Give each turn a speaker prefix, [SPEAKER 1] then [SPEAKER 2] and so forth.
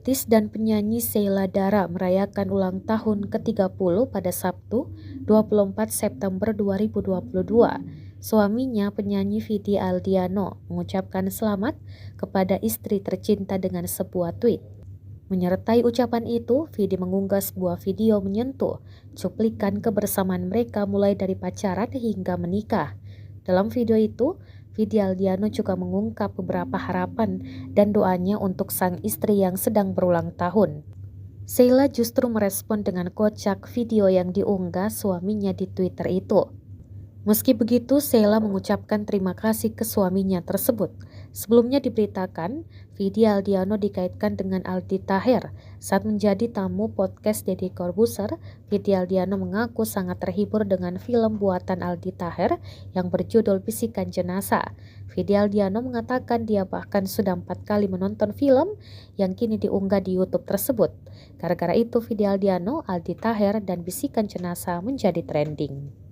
[SPEAKER 1] Artis dan penyanyi Sheila Dara merayakan ulang tahun ke-30 pada Sabtu, 24 September 2022. Suaminya, penyanyi Vidi Aldiano, mengucapkan selamat kepada istri tercinta dengan sebuah tweet. Menyertai ucapan itu, Vidi mengunggah sebuah video menyentuh cuplikan kebersamaan mereka mulai dari pacaran hingga menikah. Dalam video itu, Vidi Aldiano juga mengungkap beberapa harapan dan doanya untuk sang istri yang sedang berulang tahun. Sheila justru merespon dengan kocak video yang diunggah suaminya di Twitter itu. Meski begitu, Sheila mengucapkan terima kasih ke suaminya tersebut. Sebelumnya diberitakan, Vidi Aldiano dikaitkan dengan Aldi Taher. Saat menjadi tamu podcast Deddy Corbuzier, Vidi Aldiano mengaku sangat terhibur dengan film buatan Aldi Taher yang berjudul Bisikan Jenazah. Vidi Aldiano mengatakan dia bahkan sudah 4 kali menonton film yang kini diunggah di YouTube tersebut. Gara-gara itu, Vidi Aldiano, Aldi Taher, dan Bisikan Jenazah menjadi trending.